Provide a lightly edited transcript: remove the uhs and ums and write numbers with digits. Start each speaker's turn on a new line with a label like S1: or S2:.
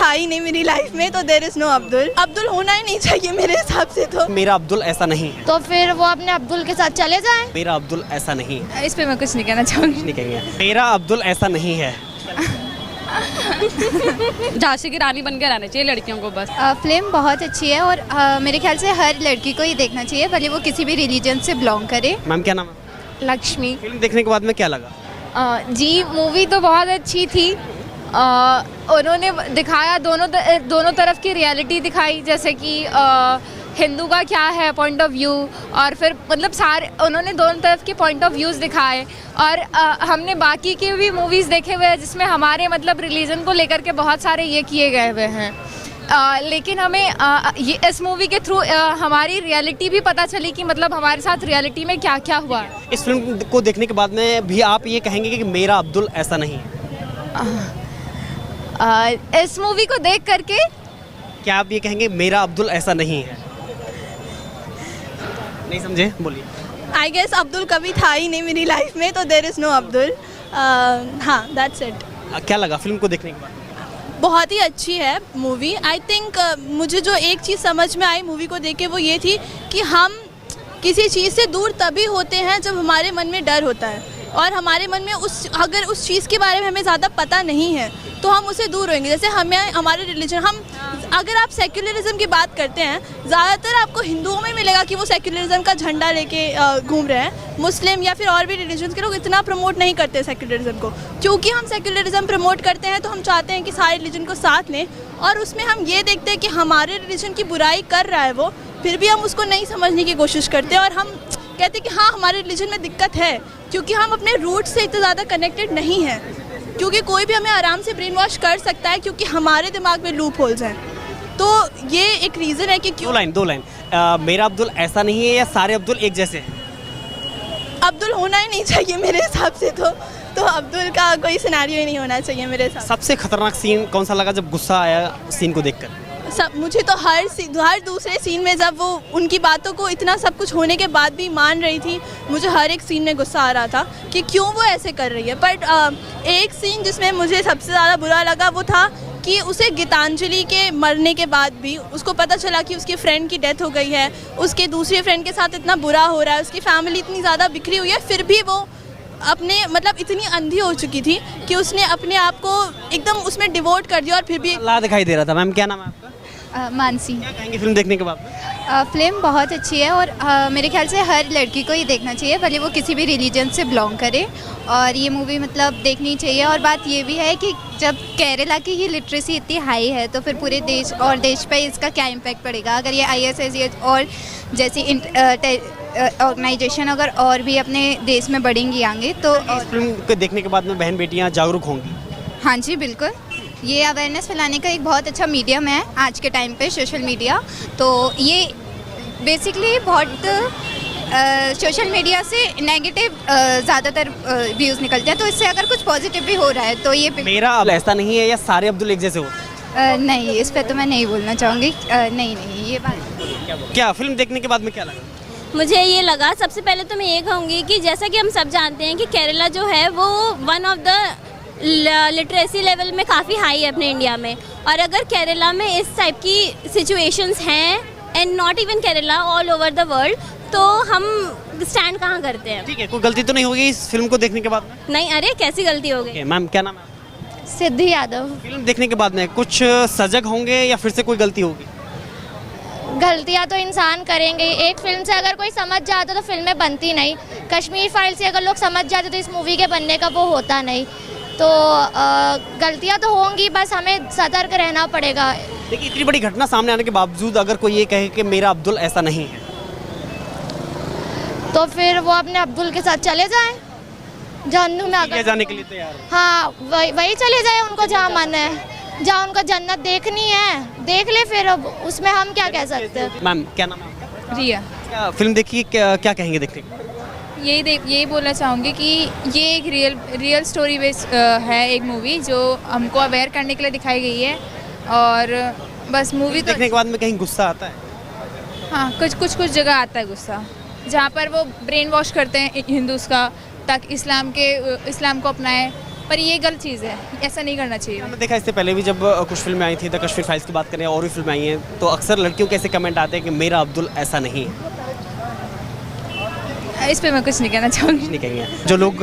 S1: था ही नहीं मेरी लाइफ में, तो there is no Abdul. Abdul होना ही नहीं चाहिए मेरे हिसाब से। तो
S2: मेरा अब्दुल ऐसा नहीं है,
S3: तो फिर वो अपने अब्दुल के साथ चले जाएं।
S2: मेरा अब्दुल ऐसा नहीं है।
S4: इस पे मैं कुछ नहीं कहना चाहूँगी।
S2: नहीं कहेंगे मेरा अब्दुल ऐसा नहीं है।
S4: झांसी की रानी बन के रहना चाहिए लड़कियों को बस।
S3: फिल्म बहुत अच्छी है और मेरे ख्याल से हर लड़की को ये देखना चाहिए, भले वो किसी भी रिलीजन से बिलोंग करे।
S2: मैम क्या नाम है?
S4: लक्ष्मी।
S2: फिल्म देखने के बाद में क्या लगा?
S4: जी मूवी तो बहुत अच्छी थी। उन्होंने दिखाया दोनों तरफ की रियलिटी दिखाई, जैसे कि हिंदू का क्या है पॉइंट ऑफ व्यू, और फिर मतलब सारे उन्होंने दोनों तरफ के पॉइंट ऑफ व्यूज़ दिखाए। और हमने बाकी के भी मूवीज़ देखे हुए हैं जिसमें हमारे मतलब रिलीजन को लेकर के बहुत सारे ये किए गए हुए हैं। लेकिन हमें ये इस मूवी के थ्रू हमारी रियलिटी भी पता चली कि मतलब हमारे साथ रियलिटी में क्या क्या हुआ है।
S2: इस फिल्म को देखने के बाद में भी आप ये कहेंगे कि मेरा अब्दुल ऐसा नहीं है?
S4: इस मूवी को देख करके
S2: क्या आप ये कहेंगे मेरा अब्दुल ऐसा नहीं है? नहीं समझे, बोलिए।
S1: आई गेस अब्दुल कभी था ही नहीं मेरी लाइफ में, तो देयर इज नो अब्दुल। हाँ, दैट्स इट।
S2: क्या लगा फिल्म को देखने के बाद?
S1: बहुत ही अच्छी है मूवी। आई थिंक मुझे जो एक चीज़ समझ में आई मूवी को देख के वो ये थी कि हम किसी चीज़ से दूर तभी होते हैं जब हमारे मन में डर होता है, और हमारे मन में अगर उस चीज़ के बारे में हमें ज़्यादा पता नहीं है तो हम उससे दूर होंगे। जैसे हमें हमारे रिलीजन, अगर आप सेक्युलरिज्म की बात करते हैं, ज़्यादातर आपको हिंदुओं में मिलेगा कि वो सेक्युलरिज्म का झंडा लेके घूम रहे हैं। मुस्लिम या फिर और भी रिलीजन के लोग इतना प्रमोट नहीं करते सेक्युलरिज्म को। क्योंकि हम सेक्युलरिज्म प्रमोट करते हैं तो हम चाहते हैं कि सारे रिलीजन को साथ लें, और उसमें हम ये देखते हैं कि हमारे रिलीजन की बुराई कर रहा है वो, फिर भी हम उसको नहीं समझने की कोशिश करते हैं, और हम कहते हैं कि हाँ हमारे रिलीजन में दिक्कत है, क्योंकि हम अपने रूट से इतना ज़्यादा कनेक्टेड नहीं हैं। क्योंकि कोई भी हमें आराम से ब्रेन वॉश कर सकता है, क्योंकि हमारे दिमाग में लूप होल्स हैं। तो ये एक रीज़न है कि क्यों।
S2: दो लाइन मेरा अब्दुल ऐसा नहीं है या सारे अब्दुल एक जैसे हैं?
S1: अब्दुल होना ही नहीं चाहिए मेरे हिसाब से। तो अब्दुल का कोई सिनेरियो ही नहीं होना चाहिए मेरे हिसाब से।
S2: सबसे खतरनाक सीन कौन सा लगा जब गुस्सा आया सीन को देखकर?
S1: मुझे तो हर दूसरे सीन में जब वो उनकी बातों को इतना सब कुछ होने के बाद भी मान रही थी, मुझे हर एक सीन में गुस्सा आ रहा था कि क्यों वो ऐसे कर रही है। बट एक सीन जिसमें मुझे सबसे ज़्यादा बुरा लगा वो था कि उसे गीतांजलि के मरने के बाद भी उसको पता चला कि उसके फ्रेंड की डेथ हो गई है, उसके दूसरे फ्रेंड के साथ इतना बुरा हो रहा है, उसकी फैमिली इतनी ज़्यादा बिखरी हुई है, फिर भी वो अपने मतलब इतनी अंधी हो चुकी थी कि उसने अपने आप को एकदम उसमें डिवोट कर दिया, और फिर भी
S2: ला दिखाई दे रहा था। मैम क्या नाम है आपका?
S3: मानसी।
S2: क्या कहेंगे फिल्म देखने के बाद?
S3: फिल्म बहुत अच्छी है और मेरे ख्याल से हर लड़की को ये देखना चाहिए, भले वो किसी भी रिलीजन से बिलोंग करे, और ये मूवी मतलब देखनी चाहिए। और बात ये भी है कि जब केरला की ही लिटरेसी इतनी हाई है तो फिर पूरे देश पे इसका क्या इम्पैक्ट पड़ेगा अगर ये ISS और जैसी ऑर्गेनाइजेशन अगर और भी अपने देश में बढ़ेंगी आगे तो।
S2: इस फिल्म को देखने के बाद में बहन बेटियाँ जागरूक होंगी?
S3: हाँ जी बिल्कुल, ये अवेयरनेस फैलाने का एक बहुत अच्छा मीडियम है आज के टाइम पे सोशल मीडिया। तो ये बेसिकली बहुत सोशल मीडिया से नेगेटिव ज़्यादातर व्यूज़ निकलते हैं, तो इससे अगर कुछ पॉजिटिव भी हो रहा है तो ये
S2: मेरा ऐसा नहीं है या सारे अब्दुल एक जैसे हो?
S3: नहीं, इस पर तो मैं नहीं बोलना चाहूँगी। नहीं ये बात।
S2: क्या फिल्म देखने के बाद में क्या लगा?
S5: मुझे ये लगा, सबसे पहले तो मैं ये कहूँगी कि जैसा कि हम सब जानते हैं कि केरला जो है वो one of the literacy level में काफ़ी हाई है अपने इंडिया में, और अगर केरला में इस टाइप की सिचुएशंस हैं and not even Kerala, all over the world, तो हम स्टैंड कहाँ करते हैं?
S2: ठीक है, कोई गलती तो नहीं होगी इस फिल्म को देखने के बाद में?
S5: नहीं, अरे कैसी गलती हो गई।
S2: मैम क्या नाम है?
S3: सिद्धि यादव।
S2: फिल्म देखने के बाद में कुछ सजग होंगे या फिर से कोई गलती होगी?
S3: गलतियाँ तो इंसान करेंगे, एक फिल्म से अगर कोई समझ जाता तो फिल्में बनती नहीं। कश्मीर फाइल से अगर लोग समझ जाते तो इस मूवी के बनने का वो होता नहीं। तो गलतियाँ तो होंगी, बस हमें सतर्क रहना पड़ेगा।
S2: देखिए इतनी बड़ी घटना सामने आने के बावजूद अगर कोई ये कहे कि मेरा अब्दुल ऐसा नहीं है,
S3: तो फिर वो अपने अब्दुल के साथ चले जाएं जहन्नुम में
S2: ले जाने के लिए तैयार है।
S3: हाँ वही चले जाए, उनको जहाँ मन है, जहाँ उनको जन्नत देखनी है देख ले, फिर अब उसमें हम क्या कह सकते हैं।
S2: मैम क्या नाम है आपका?
S4: रिया।
S2: क्या फिल्म देखी, क्या कहेंगे देखने के?
S4: यही बोलना चाहूँगी कि ये एक रियल स्टोरी बेस है, एक मूवी जो हमको अवेयर करने के लिए दिखाई गई है। और बस मूवी तो
S2: देखने के बाद में कहीं गुस्सा आता है?
S4: हाँ, कुछ जगह आता है गुस्सा, जहाँ पर वो ब्रेन वॉश करते हैं हिंदूज़ का, ताकि इस्लाम को अपनाएं, पर ये गलत चीज़ है, ऐसा नहीं करना चाहिए।
S2: हमने देखा इससे पहले भी जब कुछ फिल्में आई थी, द कश्मीर फाइल्स की बात करें और भी फिल्में आई हैं, तो अक्सर लड़कियों के ऐसे कमेंट आते हैं कि मेरा अब्दुल ऐसा नहीं है।
S4: इस पे मैं कुछ नहीं कहना चाहूँगी।
S2: नहीं कहेंगे जो लोग